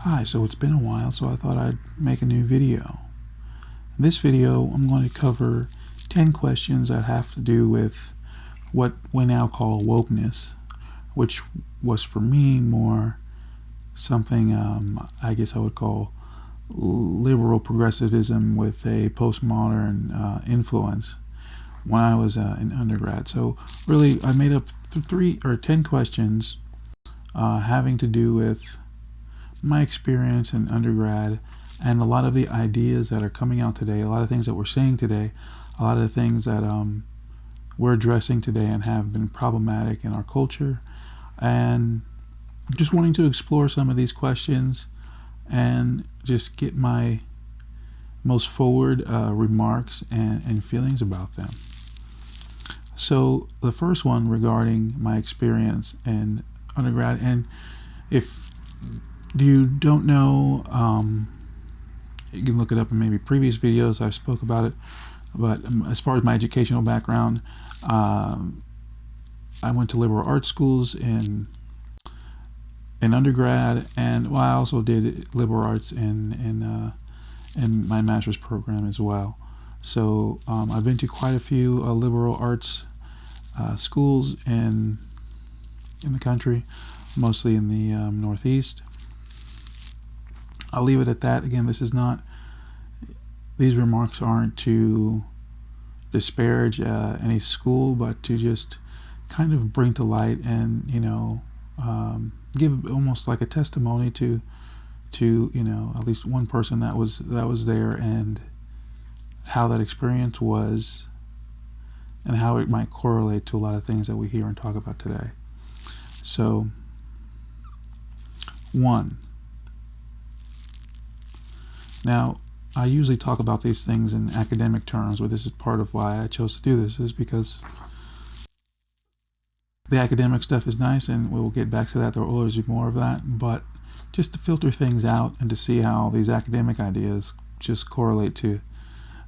Hi, so it's been a while, so I thought I'd make a new video. In this video, I'm going to cover 10 questions that have to do with what we now call wokeness, which was for me more something I guess I would call liberal progressivism with a postmodern influence when I was in undergrad. So really, I made up 10 questions having to do with my experience in undergrad and a lot of the ideas that are coming out today, a lot of things that we're seeing today, a lot of the things that we're addressing today and have been problematic in our culture, and just wanting to explore some of these questions and just get my most forward remarks and feelings about them. So the first one regarding my experience in undergrad, and if you don't know, you can look it up in maybe previous videos I spoke about it, but as far as my educational background, I went to liberal arts schools in undergrad, and I also did liberal arts in my master's program as well. So I've been to quite a few liberal arts schools in the country, mostly in the Northeast. I'll leave it at that. Again, these remarks aren't to disparage any school, but to just kind of bring to light and, give almost like a testimony to at least one person that was there, and how that experience was and how it might correlate to a lot of things that we hear and talk about today. So, 1. Now, I usually talk about these things in academic terms, but this is part of why I chose to do this, is because the academic stuff is nice, and we'll get back to that. There will always be more of that, but just to filter things out and to see how these academic ideas just correlate to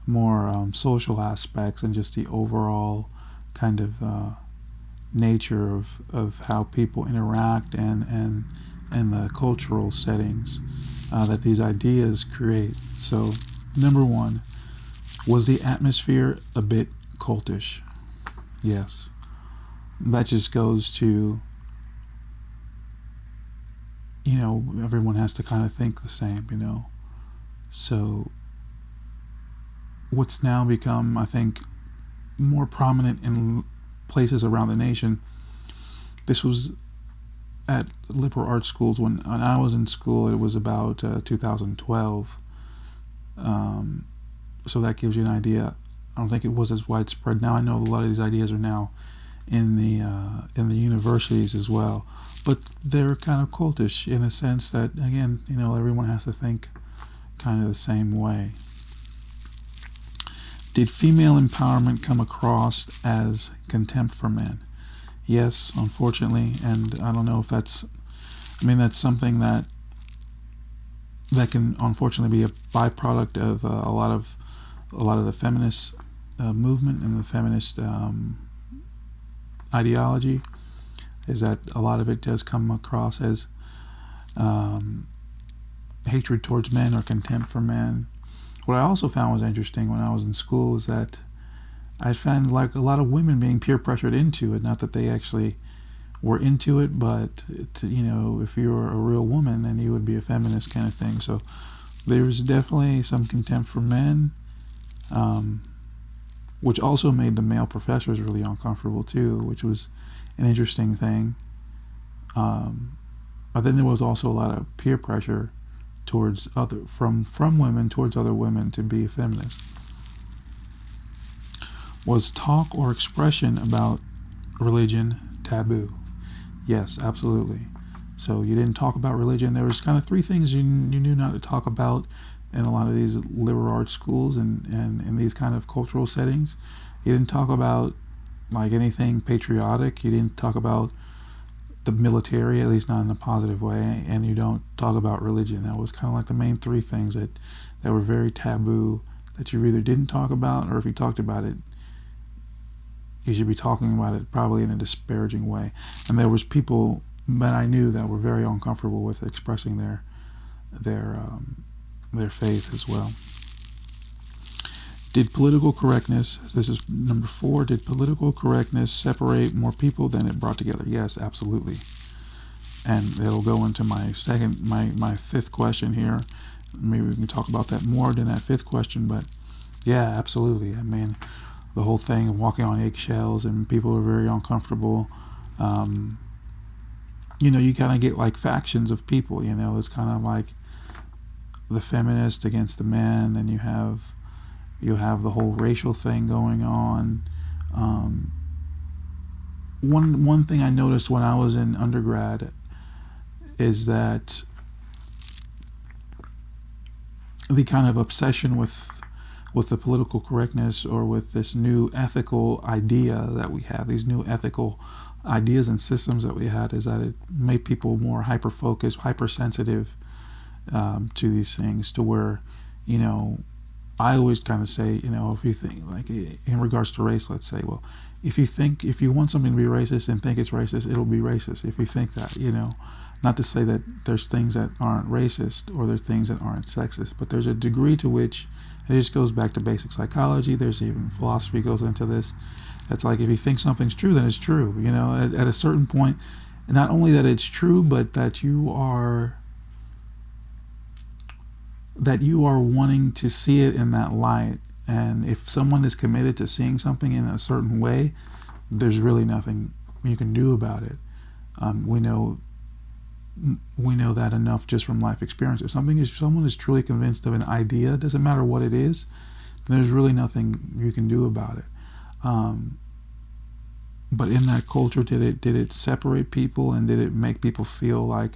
more social aspects and just the overall kind of nature of how people interact and the cultural settings that these ideas create. So, number 1, was the atmosphere a bit cultish? Yes. That just goes to, everyone has to kind of think the same, So, what's now become, I think, more prominent in places around the nation, this was at liberal arts schools. When I was in school, it was about 2012. So that gives you an idea. I don't think it was as widespread. Now I know a lot of these ideas are now in the universities as well, but they're kind of cultish in a sense that, again, everyone has to think kind of the same way. Did female empowerment come across as contempt for men? Yes, unfortunately, and I don't know if that's something that can unfortunately be a byproduct of a lot of the feminist movement and the feminist ideology, is that a lot of it does come across as hatred towards men or contempt for men. What I also found was interesting when I was in school is that I found like a lot of women being peer pressured into it. Not that they actually were into it, but if you were a real woman, then you would be a feminist kind of thing. So there was definitely some contempt for men, which also made the male professors really uncomfortable too, which was an interesting thing. But then there was also a lot of peer pressure towards from women towards other women to be a feminist. Was talk or expression about religion taboo? Yes, absolutely. So you didn't talk about religion. There was kind of 3 things you knew not to talk about in a lot of these liberal arts schools and in these kind of cultural settings. You didn't talk about like anything patriotic. You didn't talk about the military, at least not in a positive way, and you don't talk about religion. That was kind of like the main 3 things that were very taboo, that you either didn't talk about, or if you talked about it, you should be talking about it probably in a disparaging way. And there was people that I knew that were very uncomfortable with expressing their faith as well. Did political correctness, this is number 4, did political correctness separate more people than it brought together? Yes, absolutely. And it'll go into my fifth question here. Maybe we can talk about that more than that fifth question, but yeah, absolutely. I mean, the whole thing of walking on eggshells and people are very uncomfortable. You kind of get like factions of people, it's kind of like the feminist against the men, and you'll have the whole racial thing going on. One thing I noticed when I was in undergrad is that the kind of obsession with the political correctness, or with this new ethical idea that we have, these new ethical ideas and systems that we had, is that it made people more hyper-focused, hypersensitive to these things, to where, I always kind of say, if you think, like in regards to race, let's say, well, if you want something to be racist and think it's racist, it'll be racist. If you think that, not to say that there's things that aren't racist or there's things that aren't sexist, but there's a degree to which, it just goes back to basic psychology. There's even philosophy goes into this. It's like, if you think something's true, then it's true. At a certain point, not only that it's true, but that you are wanting to see it in that light. And if someone is committed to seeing something in a certain way, there's really nothing you can do about it. We know that enough just from life experience. If someone is truly convinced of an idea, it doesn't matter what it is, there's really nothing you can do about it. But in that culture, did it separate people, and did it make people feel like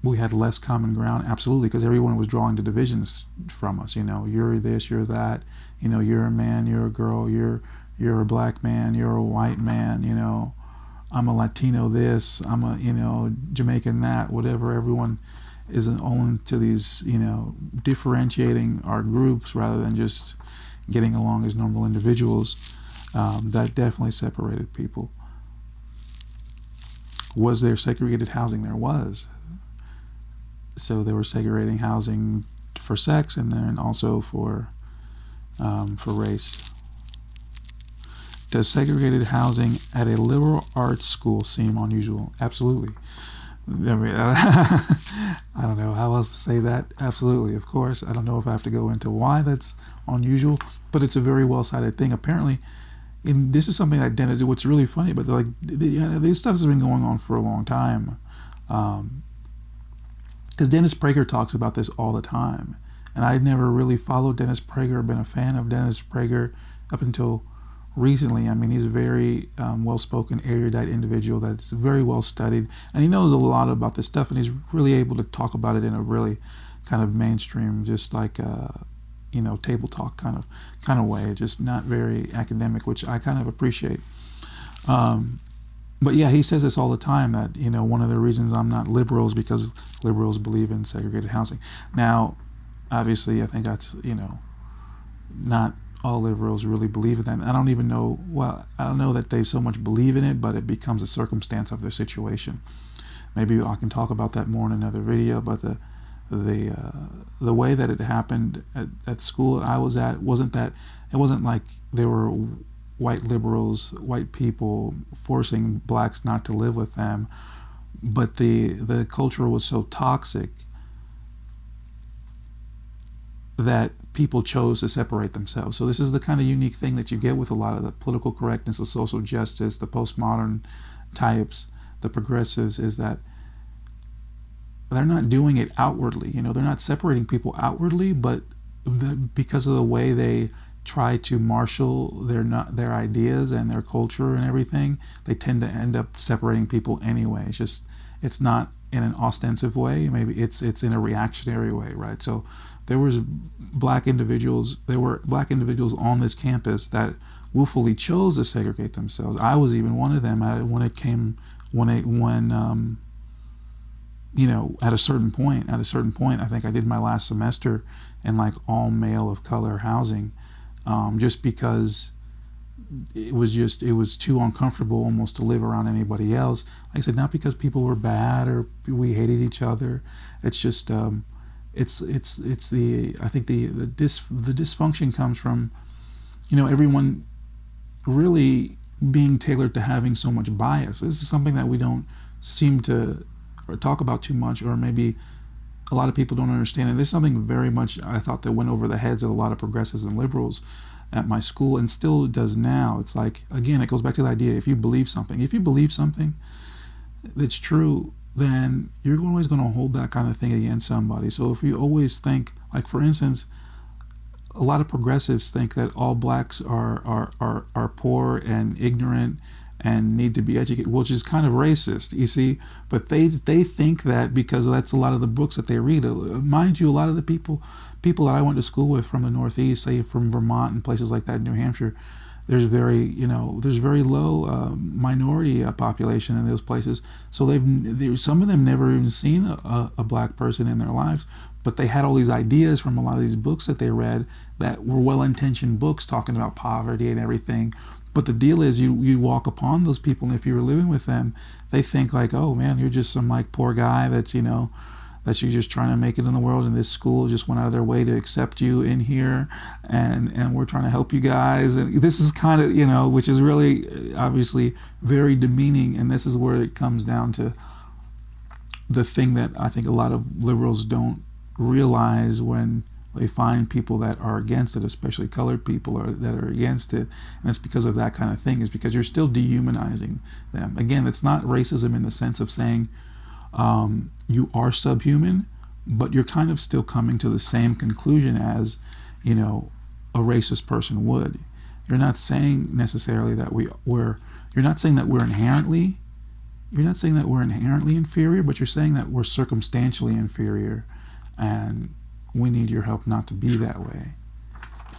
we had less common ground? Absolutely, because everyone was drawing the divisions from us. You're this, you're that. You're a man, you're a girl, you're a black man, you're a white man. I'm a Latino this, I'm a Jamaican that. Whatever. Everyone is on to these differentiating our groups rather than just getting along as normal individuals. That definitely separated people. Was there segregated housing? There was. So they were segregating housing for sex, and then also for race. Does segregated housing at a liberal arts school seem unusual? Absolutely. I mean, I don't know how else to say that. Absolutely, of course. I don't know if I have to go into why that's unusual, but it's a very well-cited thing. Apparently, this is something that Dennis, what's really funny, but this stuff has been going on for a long time. Because Dennis Prager talks about this all the time. And I'd never really followed Dennis Prager, been a fan of Dennis Prager up until recently. I mean, he's a very well-spoken, erudite individual that's very well studied, and he knows a lot about this stuff, and he's really able to talk about it in a really kind of mainstream, just like table talk kind of way, just not very academic, which I kind of appreciate. But yeah, he says this all the time, that one of the reasons I'm not liberal is because liberals believe in segregated housing. Now, obviously, I think that's not all liberals really believe in that. I don't even know. Well, I don't know that they so much believe in it, but it becomes a circumstance of their situation. Maybe I can talk about that more in another video. But the way that it happened at the school I was at wasn't like there were white liberals, white people forcing blacks not to live with them, but the culture was so toxic that people chose to separate themselves. So this is the kind of unique thing that you get with a lot of the political correctness, the social justice, the postmodern types, the progressives, is that they're not doing it outwardly. They're not separating people outwardly, but because of the way they try to marshal their ideas and their culture and everything, they tend to end up separating people anyway. It's not in an ostensive way. Maybe it's in a reactionary way, right? So there were black individuals on this campus that willfully chose to segregate themselves. I was even one of them at a certain point, I think I did my last semester in like all male of color housing, just because it was too uncomfortable almost to live around anybody else. Like I said, not because people were bad or we hated each other. It's just it's the I think the dysfunction comes from, everyone really being tailored to having so much bias. This is something that we don't seem to talk about too much, or maybe a lot of people don't understand. And this is something very much I thought that went over the heads of a lot of progressives and liberals at my school, and still does now. It's like, again, it goes back to the idea: if you believe something that's true, then you're always going to hold that kind of thing against somebody. So if you always think, like for instance, a lot of progressives think that all blacks are poor and ignorant and need to be educated, which is kind of racist, you see. But they think that because that's a lot of the books that they read. Mind you, a lot of the people that I went to school with from the Northeast, say from Vermont and places like that, New Hampshire, there's very low minority population in those places. So some of them never even seen a black person in their lives, but they had all these ideas from a lot of these books that they read that were well-intentioned books talking about poverty and everything. But the deal is, you walk upon those people, and if you were living with them, they think like, oh man, you're just some like poor guy that you're just trying to make it in the world, and this school just went out of their way to accept you in here, and we're trying to help you guys. And this is kind of, which is really obviously very demeaning. And this is where it comes down to the thing that I think a lot of liberals don't realize when they find people that are against it, especially colored people that are against it. And it's because of that kind of thing, is because you're still dehumanizing them. Again, it's not racism in the sense of saying you are subhuman, but you're kind of still coming to the same conclusion as, a racist person would. You're not saying necessarily that you're not saying that we're inherently inferior, but you're saying that we're circumstantially inferior, and we need your help not to be that way.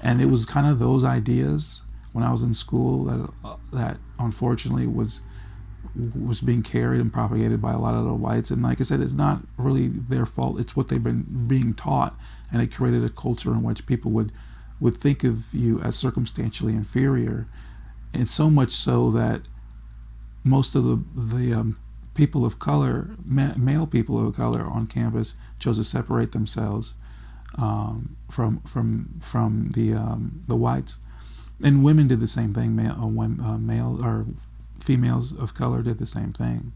And it was kind of those ideas when I was in school that unfortunately was being carried and propagated by a lot of the whites. And like I said, it's not really their fault. It's what they've been being taught, and it created a culture in which people would think of you as circumstantially inferior. And so much so that most of the people of color, male people of color on campus, chose to separate themselves from the whites. And women did the same thing. Male or females of color did the same thing.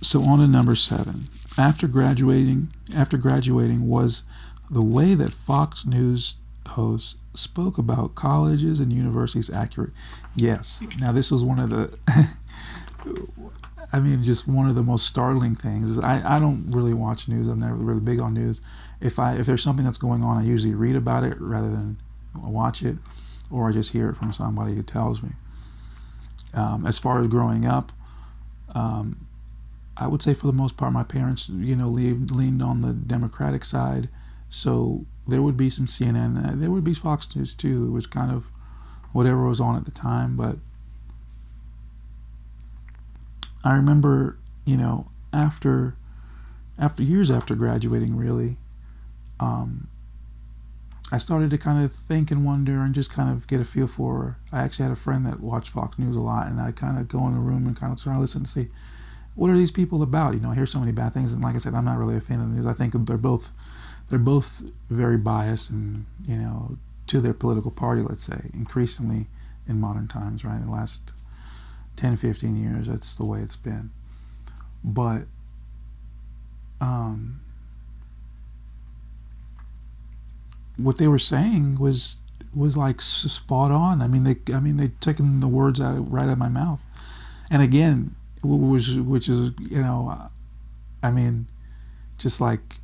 So on to number 7. After graduating was the way that Fox News hosts spoke about colleges and universities accurate? Yes. Now this was one of the just one of the most startling things. I don't really watch news. I'm never really big on news. If there's something that's going on, I usually read about it rather than watch it, or I just hear it from somebody who tells me. As far as growing up, I would say for the most part, my parents, leaned on the Democratic side. So there would be some CNN, there would be Fox News too. It was kind of whatever was on at the time. But I remember, after years after graduating, really, I started to kind of think and wonder and just kind of get a feel for. I actually had a friend that watched Fox News a lot, and I kind of go in the room and kind of try to listen to see, what are these people about? I hear so many bad things, and like I said, I'm not really a fan of the news. I think they're both very biased, and to their political party, let's say, increasingly in modern times, right? In the last 10, 15 years, that's the way it's been. But what they were saying was like spot on. They'd taken the words right out of my mouth. And again, which is just like,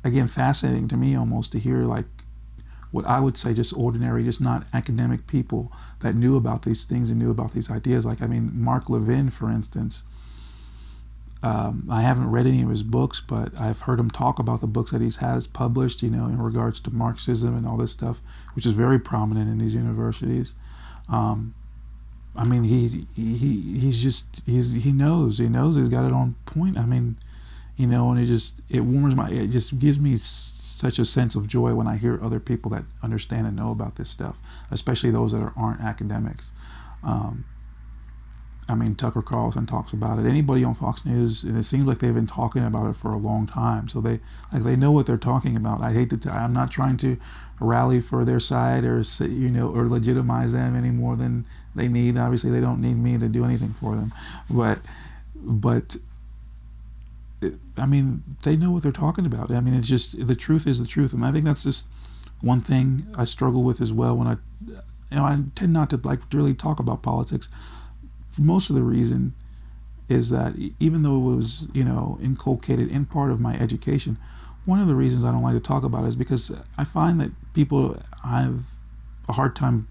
again, fascinating to me almost to hear like what I would say just ordinary, just not academic people that knew about these things and knew about these ideas. Like, Mark Levin, for instance, I haven't read any of his books, but I've heard him talk about the books that he has published, in regards to Marxism and all this stuff, which is very prominent in these universities. I mean, he knows he's got it on point. I mean, and it warms it just gives me such a sense of joy when I hear other people that understand and know about this stuff, especially those that aren't academics. I mean, Tucker Carlson talks about it. Anybody on Fox News, and it seems like they've been talking about it for a long time. So they know what they're talking about. I hate to I'm not trying to rally for their side or or legitimize them any more than they need. Obviously, they don't need me to do anything for them, but I mean, they know what they're talking about. I mean, it's just the truth is the truth, and I think that's just one thing I struggle with as well. When I tend not to really talk about politics. Most of the reason is that even though it was inculcated in part of my education, one of the reasons I don't like to talk about it is because I find that people have a hard time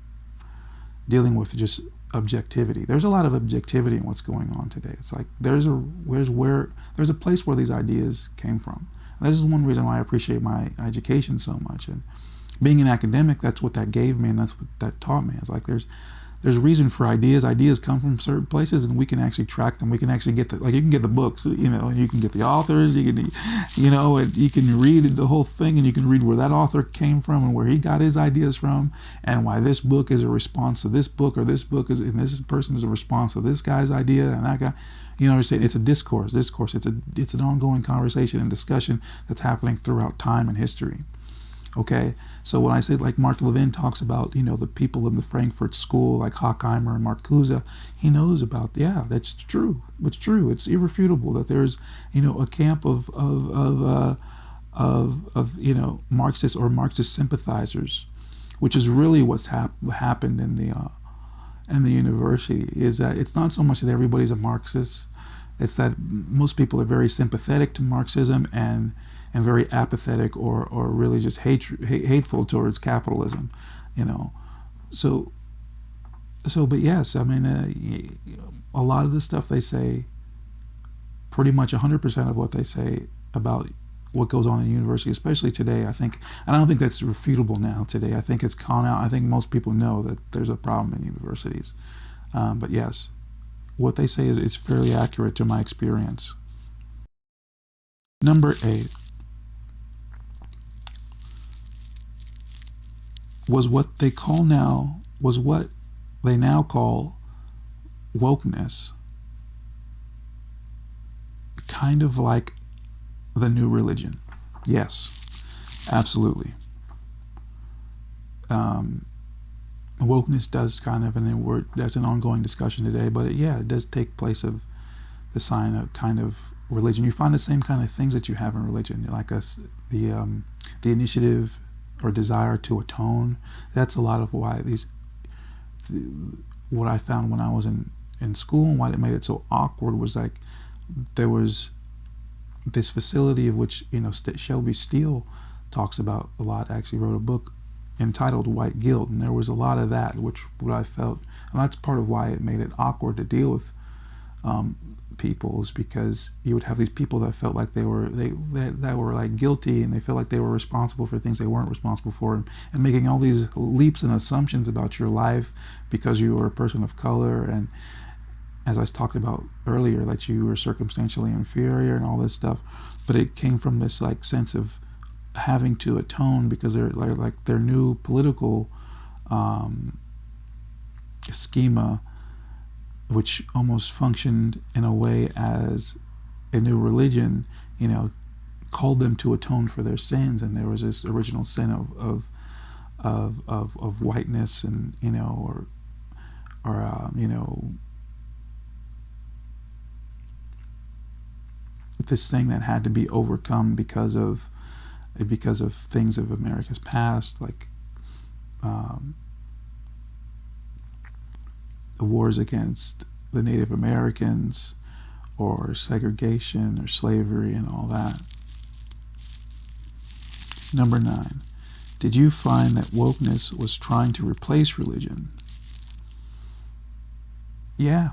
dealing with just objectivity. There's a lot of objectivity in what's going on today. It's like there's a place where these ideas came from. And this is one reason why I appreciate my education so much. And being an academic, that's what that gave me, and that's what that taught me. It's like there's reason for ideas. Ideas come from certain places, and we can actually track them. We can actually get you can get the books, and you can get the authors. You can, and you can read the whole thing, and you can read where that author came from and where he got his ideas from, and why this book is a response to this book, or this book and this person is a response to this guy's idea and that guy. It's a discourse. It's an ongoing conversation and discussion that's happening throughout time and history. Okay, so when I say like Mark Levin talks about, the people in the Frankfurt School, like Horkheimer and Marcuse, he knows about, that's true. It's true. It's irrefutable that there's, a camp of Marxist or Marxist sympathizers, which is really what's happened in the university. Is that it's not so much that everybody's a Marxist, it's that most people are very sympathetic to Marxism and very apathetic or really just hateful towards capitalism, So, but yes, I mean, a lot of the stuff they say, pretty much 100% of what they say about what goes on in university, especially today, I think, and I don't think that's refutable now today. I think it's gone out. I think most people know that there's a problem in universities. But yes, what they say is fairly accurate to my experience. Number 8. Was what they now call wokeness kind of like the new religion? Yes, absolutely. Wokeness does kind of, and that's an ongoing discussion today, but it does take place of the sign of kind of religion. You find the same kind of things that you have in religion, like the initiative or desire to atone. That's a lot of why what I found when I was in school, and why it made it so awkward was like there was this facility of which Shelby Steele talks about a lot. Actually wrote a book entitled White Guilt, and there was a lot of that, which what I felt, and that's part of why it made it awkward to deal with people, is because you would have these people that felt like they were like guilty, and they felt like they were responsible for things they weren't responsible for, and making all these leaps and assumptions about your life because you were a person of color, and as I talked about earlier, that you were circumstantially inferior and all this stuff. But it came from this like sense of having to atone because they're like their new political schema, which almost functioned in a way as a new religion, called them to atone for their sins. And there was this original sin of whiteness, and this thing that had to be overcome because of things of America's past, like the wars against the Native Americans, or segregation, or slavery, and all that. Number 9. Did you find that wokeness was trying to replace religion? Yeah,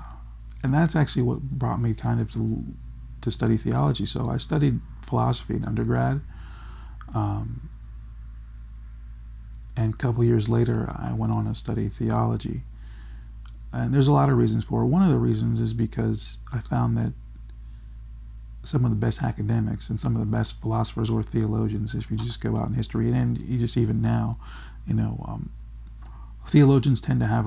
and that's actually what brought me kind of to study theology. So I studied philosophy in undergrad, and a couple years later I went on to study theology. And there's a lot of reasons for it. One of the reasons is because I found that some of the best academics and some of the best philosophers or theologians, if you just go out in history, and you just even now, theologians tend to have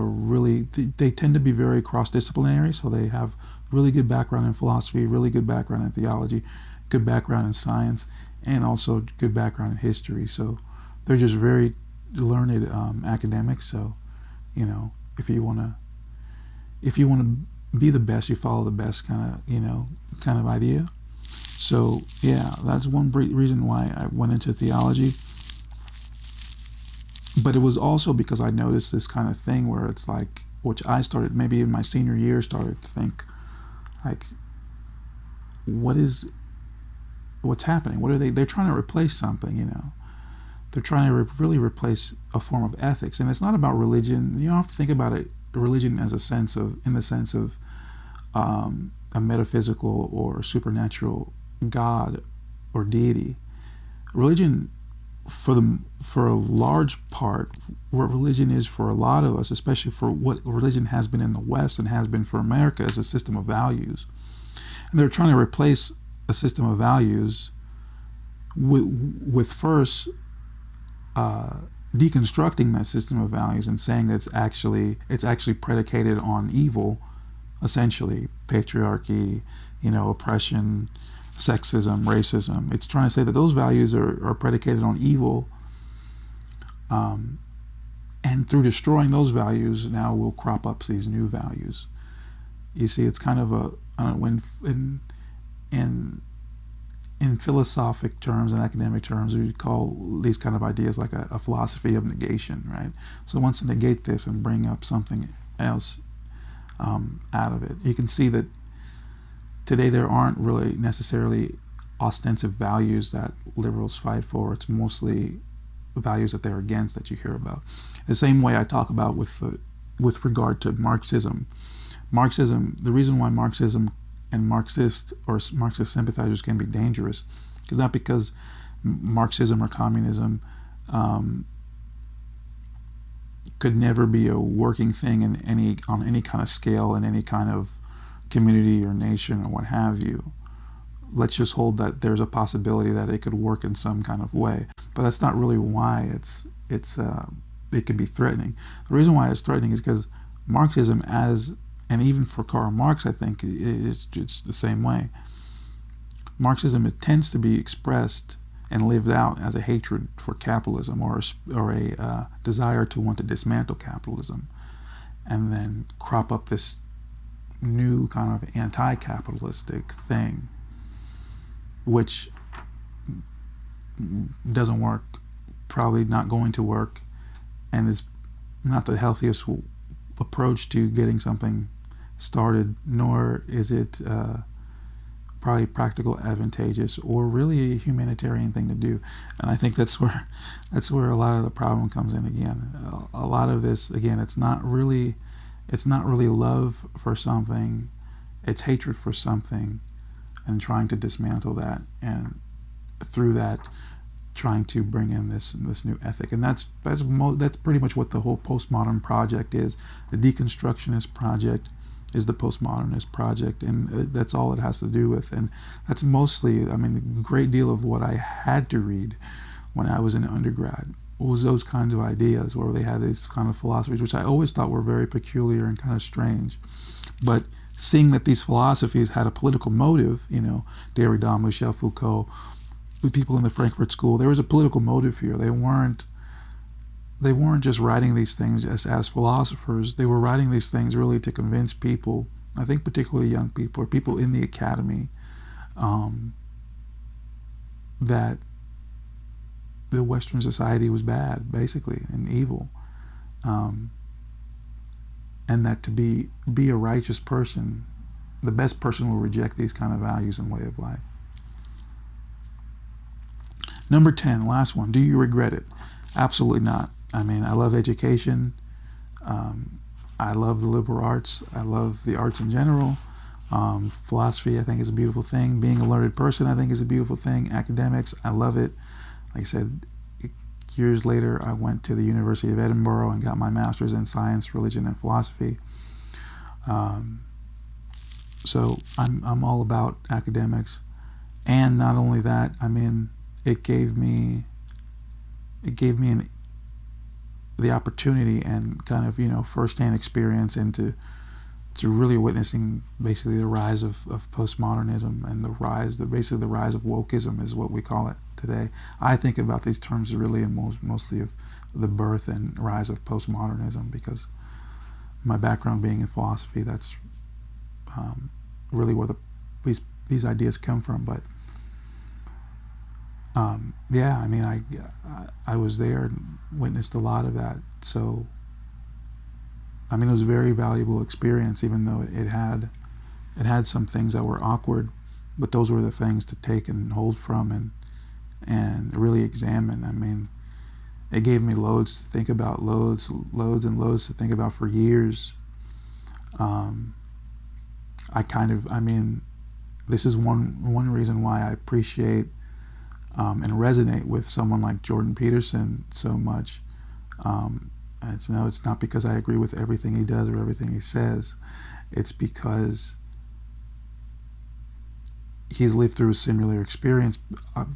they tend to be very cross-disciplinary, so they have really good background in philosophy, really good background in theology, good background in science, and also good background in history. So they're just very learned academics. So, if you want to be the best, you follow the best kind of idea. So yeah, that's one reason why I went into theology. But it was also because I noticed this kind of thing where it's like, which I started maybe in my senior year, started to think like, what's happening? What are they're trying to replace something, They're trying to really replace a form of ethics. And it's not about religion. You don't have to think about it, religion in the sense of a metaphysical or supernatural God or deity. Religion, for a large part, what religion is for a lot of us, especially for what religion has been in the West and has been for America, is a system of values. And they're trying to replace a system of values with first deconstructing that system of values and saying that it's actually predicated on evil, essentially patriarchy, oppression, sexism, racism. It's trying to say that those values are predicated on evil, and through destroying those values, now will crop up these new values. You see, it's kind of in philosophic terms and academic terms, we call these kind of ideas like a philosophy of negation, right? So once to negate this and bring up something else out of it. You can see that today there aren't really necessarily ostensive values that liberals fight for. It's mostly values that they're against that you hear about. The same way I talk about with regard to Marxism. The reason why Marxism and Marxist sympathizers can be dangerous is not because Marxism or communism could never be a working thing on any kind of scale in any kind of community or nation or what have you. Let's just hold that there's a possibility that it could work in some kind of way, but that's not really why it can be threatening. The reason why it's threatening is because Marxism, and even for Karl Marx, I think it's the same way. Marxism tends to be expressed and lived out as a hatred for capitalism or a desire to want to dismantle capitalism, and then crop up this new kind of anti-capitalistic thing, which doesn't work, probably not going to work, and is not the healthiest approach to getting something started, nor is it probably practical, advantageous, or really a humanitarian thing to do. And I think that's where a lot of the problem comes in again. A lot of this, again, it's not really love for something, it's hatred for something, and trying to dismantle that, and through that trying to bring in this new ethic. And that's pretty much what the whole postmodern project is. The deconstructionist project is the postmodernist project, and that's all it has to do with. And that's mostly, a great deal of what I had to read when I was in undergrad was those kinds of ideas, where they had these kind of philosophies, which I always thought were very peculiar and kind of strange. But seeing that these philosophies had a political motive, Derrida, Michel Foucault, people in the Frankfurt School, there was a political motive here. They weren't just writing these things as philosophers. They were writing these things really to convince people, I think particularly young people or people in the academy, that the Western society was bad, basically, and evil, and that to be a righteous person, the best person will reject these kind of values and way of life. Number 10, last one. Do you regret it? Absolutely not. I love education. I love the liberal arts. I love the arts in general. Philosophy, I think, is a beautiful thing. Being a learned person, I think, is a beautiful thing. Academics, I love it. Like I said, years later, I went to the University of Edinburgh and got my master's in science, religion, and philosophy. So I'm all about academics, and not only that, I mean, it gave me the opportunity and kind of, firsthand experience into really witnessing basically the rise of postmodernism and basically the rise of wokeism is what we call it today. I think about these terms really and mostly of the birth and rise of postmodernism, because my background being in philosophy, that's really where these ideas come from. But yeah, I mean, I was there and witnessed a lot of that. So I mean, it was a very valuable experience, even though it had some things that were awkward, but those were the things to take and hold from and really examine. I mean, it gave me loads to think about, loads and loads to think about for years. I mean, this is one reason why I appreciate and resonate with someone like Jordan Peterson so much. It's not because I agree with everything he does or everything he says. It's because he's lived through a similar experience,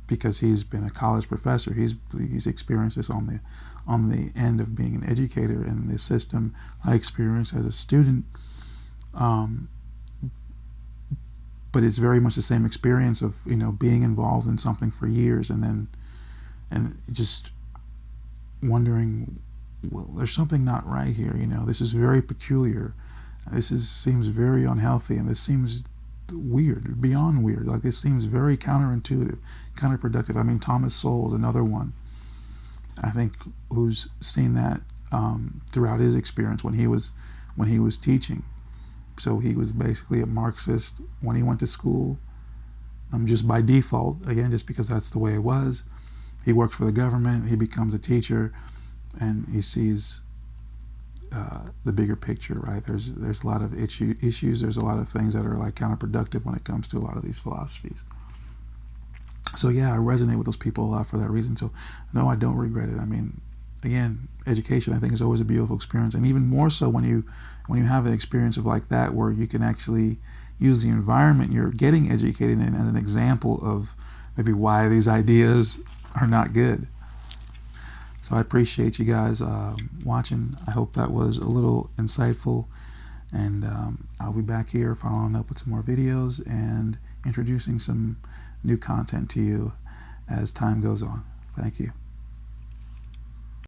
because he's been a college professor. He's experienced this on the end of being an educator in the system I experienced as a student. But it's very much the same experience of being involved in something for years and just wondering, well, there's something not right here. This is very peculiar. Seems very unhealthy, and this seems weird, beyond weird. Like, this seems very counterintuitive, counterproductive. I mean, Thomas Sowell is another one, I think, who's seen that throughout his experience when he was teaching. So he was basically a Marxist when he went to school, just by default, again, just because that's the way it was. He works for the government, he becomes a teacher, and he sees the bigger picture, right? There's a lot of issues, there's a lot of things that are like counterproductive when it comes to a lot of these philosophies. So yeah, I resonate with those people a lot for that reason. So no, I don't regret it. I mean, again, education, I think, is always a beautiful experience, and even more so when you have an experience of like that, where you can actually use the environment you're getting educated in as an example of maybe why these ideas are not good. So I appreciate you guys watching. I hope that was a little insightful, and I'll be back here following up with some more videos and introducing some new content to you as time goes on. Thank you.